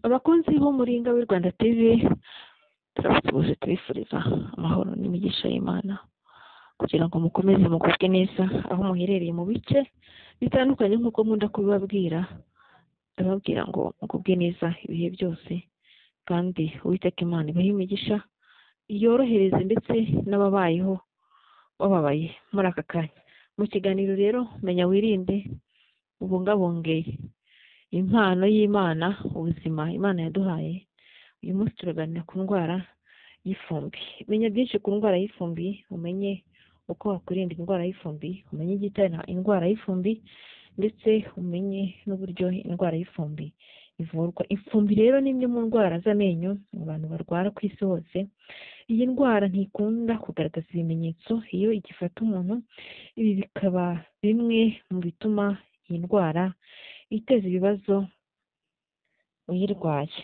Abakunzi b'umuringa w'i Rwanda TV turabasuhuje tubifuriza amahoro n'imigisha y'Imana kugira ngo mukomeze mugubwe neza aho muherereye mu bice bitandukanye nk'uko nkunda kubibabwira. Ndababwira ngo mugubwe neza ibihe byose kandi Uwiteka Imana ibahe imigisha yorohereze ndetse n'ababayeho bababaye muri aka kanya. Mu kiganiro rero menya wirinde ubungabunge impano y'Imana, ubuzima Imana yaduhaye. Uyu munsi turaganira ku ndwara y'ifumbi. Menya byinshi ku ndwara y'ifumbi, umenye uko wakwirinda indwara y'ifumbi, umenye igitera indwara y'ifumbi ndetse umenye n'uburyo indwara y'ifumbi ivurwa. Ifumbi rero ni imwe mu ndwara z'amenyo abantu barwara ku isi hose. Iyi ndwara ntikunda kugaragaza ibimenyetso iyo igifata umuntu. Ibi bikaba bimwe mu bituma iyi ndwara iteza ibibazo uyirwaye.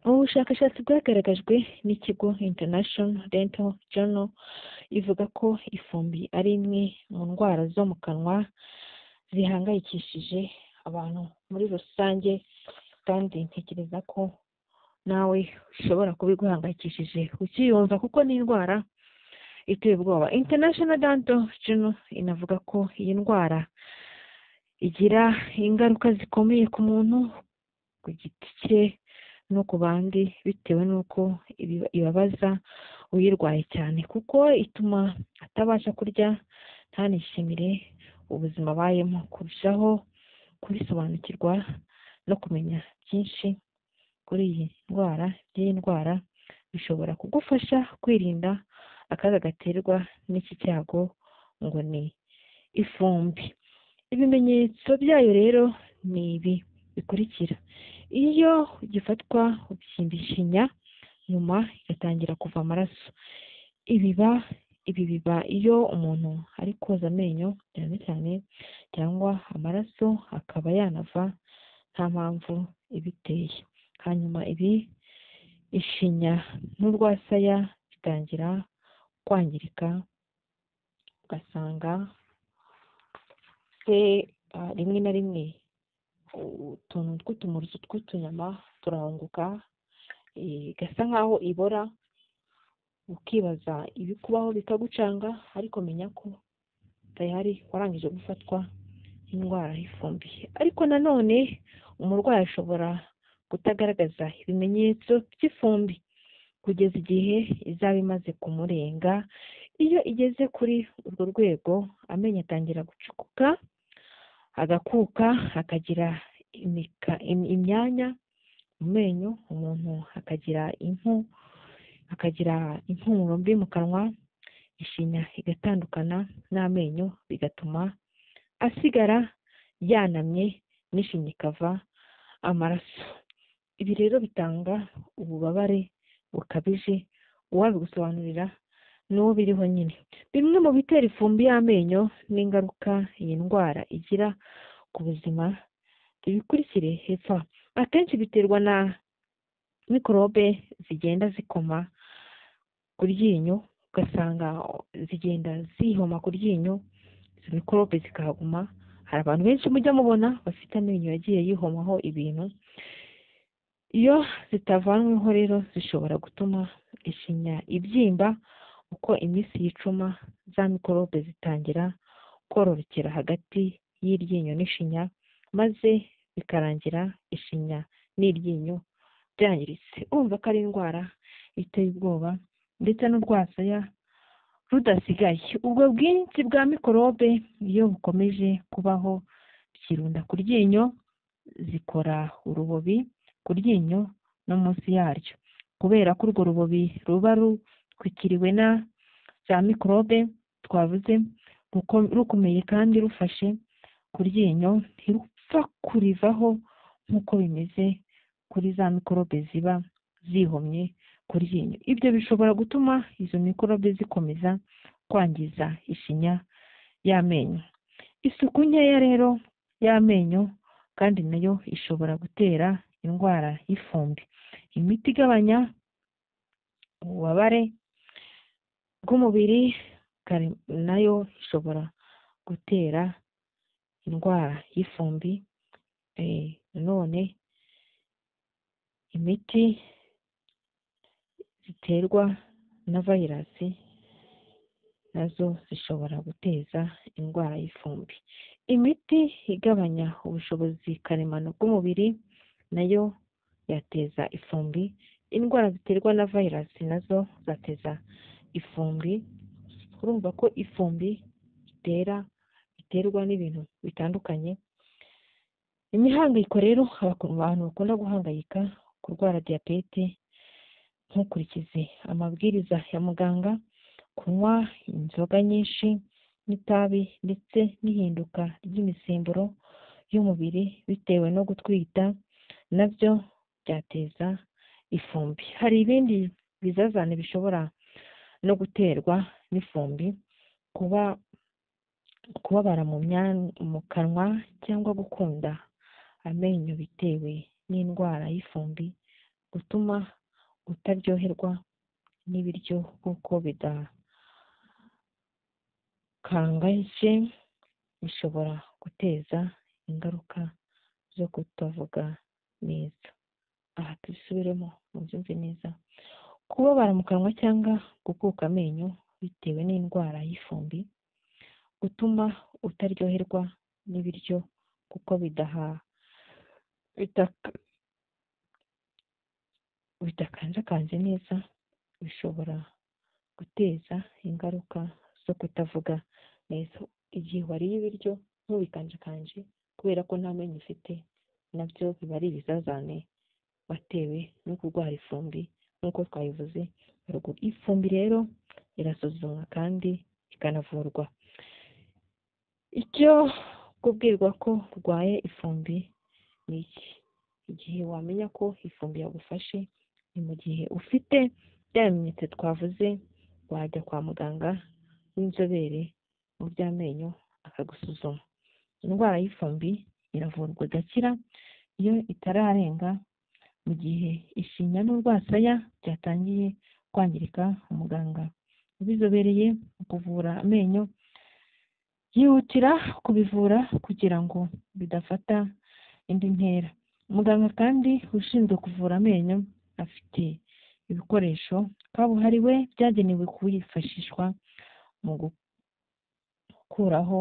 Ubu bushakashatsi bwagaragajwe n'ikigo International Dental Journal ivuga ko ifumbi ari imwe mu ndwara zo mu kanwa zihangayikishije abantu muri rusange, kandi ntekereza ko nawe ushobora kuba iguhangayikishije ukiyumva, kuko ni indwara iteye ubwoba. International Dental Journal inavuga ko iyi ndwara igira ingaruka zikomeye ku muntu ku giti cye no ku bandi, bitewe n'uko ibabaza uyirwaye cyane, kuko ituma atabasha kurya ntanishimire ubuzima abayemo. Kurushaho kubisobanukirwa no kumenya byinshi kuri iyi ndwara bishobora kugufasha kwirinda akaga gaterwa n'iki cyago ngo ni ifumbi. Ibimenyetso byayo rero ni ibi bikurikira: iyo gifatwa ubyimba ishinya, nyuma igatangira kuva amaraso. Ibi biba iyo umuntu ari koza amenyo cyane cyane, cyangwa amaraso akaba yanava nta mpamvu ibiteye. Hanyuma ishinya n'urwasaya bitangira kwangirika, ugasanga rimwe na rimwe utuntu tw'utumuruzo tw'utunyama turahunguka, igasa nk'aho ibora, ukibaza ibikubaho bikagucanga, ariko menya ko tayari warangije gufatwa n'indwara y'ifumbi. Ariko nanone umurwayi ashobora kutagaragaza ibimenyetso by'ifumbi kugeza igihe izaba imaze kumurenga. Iyo igeze kuri urwo rwego, amenyo atangira gucukuka, agakuka, akagira imyanya mu menyo, umuntu akagira impumuro mbi mu kanwa, ishinya igatandukana n'amenyo, bigatuma asigara yanamye n'ishinya ikava amaraso. Ibi rero bitanga ububabare bukabije. Uwabigusobanurira n'uwo biriho nyine. Bimwe mu bitera ifumbi y'amenyo n'ingaruka iyi ndwara igira ku buzima ibikurikire hepfo. Akenshi biterwa na mikorobe zigenda zikoma ku ryinyo, ugasanga zigenda zihoma ku ryinyo, izo mikorobe zikahaguma. Hari abantu benshi mujya mubona bafite amenyo yagiye yihomaho ibintu. Iyo zitavanweho rero zishobora gutuma ishinya ibyimba. Uko iminsi yicuma, za mikorobe zitangira kororokera hagati y'iryinyo n'ishinya, maze bikarangira ishinya n'iryinyo byangiritse. Urumva ko ari indwara iteye ubwoba, ndetse n'urwasaya rudasigaye. Ubwo bwinshi bwa mikorobe iyo bukomeje kubaho, byirunda ku ryinyo, zikora urubobi ku ryinyo no munsi yaryo. Kubera ko urwo rubobi ruba rutwikiriwe na za mikorobe twavuze, rukomeye kandi rufashe ku ryinyo, ntirupfa kurivaho nk'uko bimeze kuri za mikorobe ziba zihomye ku ryinyo. Ibyo bishobora gutuma izo mikorobe zikomeza kwangiza ishinya y'amenyo. Isuku nkeya rero y'amenyo kandi nayo ishobora gutera indwara y'ifumbi. Imiti igabanya ububabare bw'umubiri nayo ishobora gutera indwara y'ifumbi. None imiti ziterwa na vayirasi nazo zishobora guteza indwara y'ifumbi. Imiti igabanya ubushobozi karemano bw'umubiri nayo yateza ifumbi. Indwara ziterwa na vayirasi nazo zateza ifumbi. Urumva ko ifumbi iterwa n'ibintu bitandukanye. Imihangayiko rero, abantu bakunda guhangayika kurwara diyabete, ntukurikize amabwiriza ya muganga, kunywa inzoga nyinshi n'itabi ndetse n'ihinduka ry'imisemburo y'umubiri bitewe no gutwita, nabyo byateza ifumbi. Hari ibindi bizazane bishobora no guterwa n'ifumbi, kubabara mu kanwa cyangwa gukunda amenyo bitewe n'indwara y'ifumbi, gutuma utaryoherwa n'ibiryo kuko bidakangaje, bishobora guteza ingaruka zo kutavuga neza. Aha tubisubiremo mubyumve neza. Kubabara mu kanwa cyangwa gukuka amenyo bitewe n'indwara y'ifumbi, gutuma utaryoherwa n'ibiryo kuko bidakanjakanje neza, bishobora guteza ingaruka zo kutavuga neza. Igihe wariye ibiryo ntubikanjakanje kubera ko nta menyo ufite, nabyo biba ari ibizazane watewe no kurwara ifumbi nk'uko twabivuze haruguru. Ifumbi rero irasuzumwa kandi ikanavurwa. Icyo kubwirwa ko urwaye ifumbi ni iki? Igihe wamenya ko ifumbi yagufashe ni mu gihe ufite bya bimenyetso twavuze, wajya kwa muganga w'inzobere mu by'amenyo akagusuzuma. Indwara y'ifumbi iravurwa igakira iyo itararenga. Mu gihe ishinya n'urwasaya byatangiye kwangirika, umuganga ubizobereye mu kuvura amenyo yihutira kubivura kugira ngo bidafata indi ntera. Umuganga kandi ushinzwe kuvura amenyo afite ibikoresho kabuhariwe byagenewe kwifashishwa mu gukuraho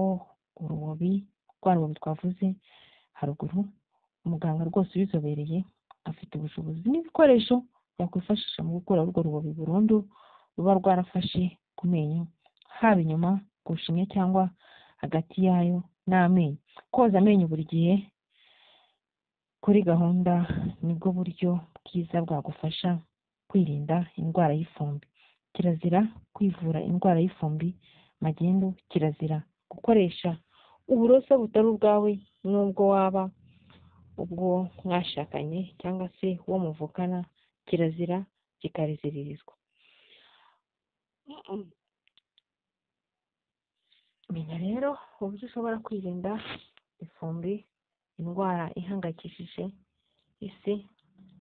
urubobi, rwa rubobi twavuze haruguru. Umuganga rwose ubizobereye afite ubushobozi n'ibikoresho yakwifashisha mu gukura urwo rubobi burundu ruba rwarafashe ku menyo, haba inyuma ku shinya cyangwa hagati yayo n'amenyo. Koza amenyo buri gihe kuri gahunda nibwo buryo bwiza bwagufasha kwirinda indwara y'ifumbi. Kirazira kwivura indwara y'ifumbi magendu. Kirazira gukoresha uburoso butari ubwawe n'ubwo waba ubwo mwashakanye cyangwa se uwo muvukana. Kirazira kikariziririzwa. Menya rero uburyo ushobora kwirinda ifumbi, indwara ihangayikishije isi